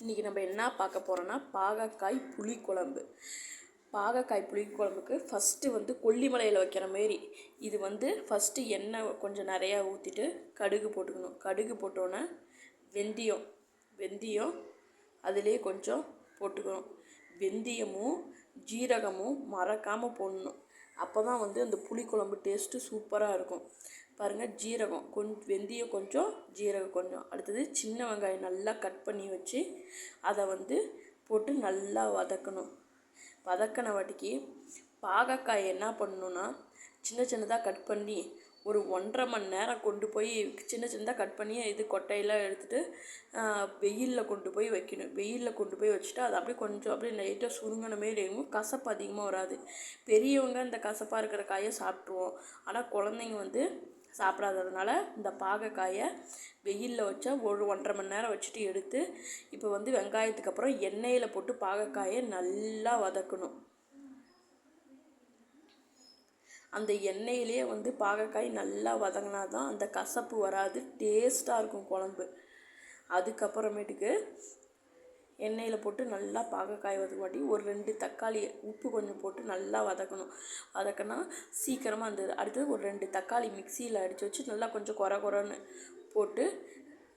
இன்றைக்கி நம்ம என்ன பார்க்க போகிறோன்னா பாகக்காய் புளிக்குழம்பு. பாகக்காய் புளிக்குழம்புக்கு ஃபஸ்ட்டு கொல்லிமலையில் வைக்கிற மாரி இது ஃபஸ்ட்டு எண்ணெய் கொஞ்சம் நிறையா ஊற்றிட்டு கடுகு போட்டுக்கணும். கடுகு போட்டோன்னே வெந்தயம் அதிலே கொஞ்சம் போட்டுக்கணும். வெந்தயமும் ஜீரகமும் மறக்காமல் போடணும். அப்போ தான் அந்த புளிக்குழம்பு டேஸ்ட்டு சூப்பராக இருக்கும். பாருங்கள், ஜீரகம் வெந்தயம் கொஞ்சம், ஜீரகம் கொஞ்சம். அடுத்தது சின்ன வெங்காயம் நல்லா கட் பண்ணி வச்சு அதை போட்டு நல்லா வதக்கணும். வதக்கின வாட்டிக்கு பாகக்காய் என்ன பண்ணணுன்னா சின்ன சின்னதாக கட் பண்ணி ஒரு 1.5 மணி நேரம் கொண்டு போய் சின்ன சின்னதாக கட் பண்ணி கொட்டையெல்லாம் எடுத்துகிட்டு வெயிலில் கொண்டு போய் வைக்கணும். வெயிலில் கொண்டு போய் வச்சுட்டு அது அப்படியே லைட்டாக சுருங்கின மாரி இருக்கும். கசப்பு அதிகமாக வராது. பெரியவங்க இந்த கசப்பாக இருக்கிற காயை சாப்பிட்ருவோம். ஆனால் குழந்தைங்க சாப்பிடாததுனால இந்த பாகக்காயை வெயிலில் வச்சா ஒரு 1.5 மணி நேரம் வச்சுட்டு எடுத்து இப்போ வெங்காயத்துக்கு அப்புறம் எண்ணெயில் போட்டு பாகக்காயை நல்லா வதக்கணும். அந்த எண்ணெயிலே பாகக்காய் நல்லா வதங்கினா தான் அந்த கசப்பு வராது, டேஸ்ட்டாக இருக்கும் குழம்பு. அதுக்கப்புறமேட்டுக்கு எண்ணெயில் போட்டு நல்லா பாகக்காய் வதக்காட்டி ஒரு 2 தக்காளி உப்பு கொஞ்சம் போட்டு நல்லா வதக்கணும். வதக்கினா சீக்கிரமாக அடுத்தது ஒரு 2 தக்காளி மிக்சியில் அடித்து வச்சு நல்லா கொஞ்சம் குறன்னு போட்டு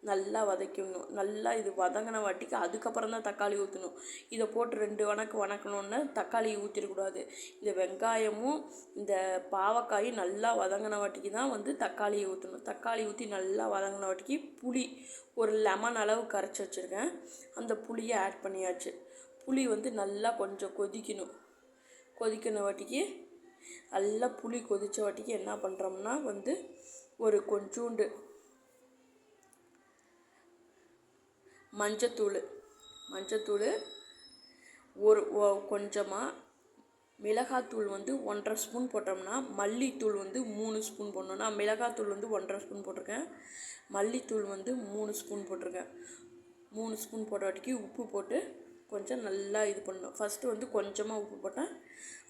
நல்லா வதக்கிடணும். நல்லா இது வதங்கின வாட்டிக்கு அதுக்கப்புறம் தான் தக்காளி ஊற்றணும். இதை போட்டு 2 வணக்கணுன்னு தக்காளி ஊற்றிடக்கூடாது. இந்த வெங்காயமும் இந்த பாவக்காயும் நல்லா வதங்கின வாட்டிக்கு தான் தக்காளியை ஊற்றணும். தக்காளி ஊற்றி நல்லா வதங்கின வாட்டிக்கு புளி ஒரு லெமன் அளவு கரைச்சி வச்சுருக்கேன். அந்த புளியை ஆட் பண்ணியாச்சு. புளி நல்லா கொஞ்சம் கொதிக்கணும். கொதிக்கிற வாட்டிக்கு நல்லா புளி கொதித்த வாட்டிக்கு என்ன பண்ணுறோம்னா ஒரு கொஞ்சோண்டு மஞ்சத்தூள் ஒரு கொஞ்சமாக மிளகாத்தூள் 1.5 ஸ்பூன் போட்டோம்னா மல்லித்தூள் 3 ஸ்பூன் போடணும். நான் மிளகாத்தூள் 1.5 ஸ்பூன் போட்டிருக்கேன். மல்லித்தூள் 3 ஸ்பூன் போட்டிருக்கேன். 3 ஸ்பூன் போட்ட வாட்டிக்கு உப்பு போட்டு கொஞ்சம் நல்லா இது பண்ணணும். ஃபஸ்ட்டு கொஞ்சமாக உப்பு போட்டேன்.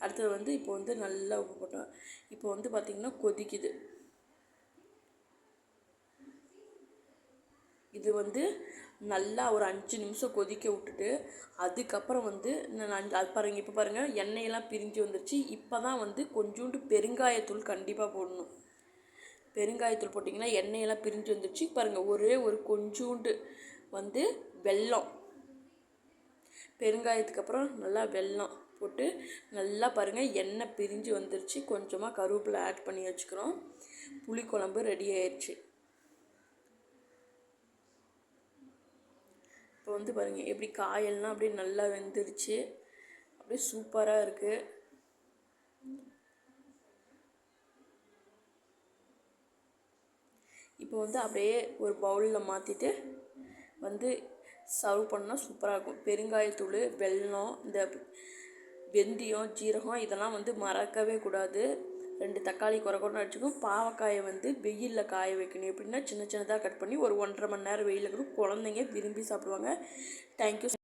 அடுத்தது இப்போ நல்லா உப்பு போட்டேன். இப்போ பார்த்திங்கன்னா கொதிக்குது. இது நல்லா ஒரு 5 நிமிஷம் கொதிக்க விட்டுட்டு அதுக்கப்புறம் அது பாருங்கள், இப்போ பாருங்கள் எண்ணெயெல்லாம் பிரிஞ்சு வந்துருச்சு. இப்போ தான் கொஞ்சோண்டு பெருங்காயத்தூள் கண்டிப்பாக போடணும். பெருங்காயத்தூள் போட்டிங்கன்னா எண்ணெயெல்லாம் பிரிஞ்சு வந்துருச்சு. பாருங்கள், ஒரே ஒரு கொஞ்சோண்டு வெல்லம், பெருங்காயத்துக்கு அப்புறம் நல்லா வெல்லம் போட்டு நல்லா பாருங்கள் எண்ணெய் பிரிஞ்சு வந்துருச்சு. கொஞ்சமாக கருவேப்பிலை ஆட் பண்ணி வச்சுக்கிறோம். புளிக்குழம்பு ரெடி ஆயிடுச்சு. இப்போ பாருங்கள் எப்படி காயெல்லாம் அப்படியே நல்லா வெந்துருச்சு. அப்படியே சூப்பராக இருக்குது. இப்போ அப்படியே ஒரு பவுலில் மாற்றிட்டு சர்வ் பண்ணால் சூப்பராக இருக்கும். பெருங்காயத்தூள், வெல்லம், இந்த வெந்தயம், ஜீரகம் இதெல்லாம் மறக்கவே கூடாது. 2 தக்காளி குறன்னு அடிச்சுக்கும். பாவக்காயை வெயிலில் காய வைக்கணும். எப்படின்னா சின்ன சின்னதாக கட் பண்ணி ஒரு 1.5 மணி நேரம் வெயிலில் குழந்தைங்க விரும்பி சாப்பிடுவாங்க. தேங்க்யூ.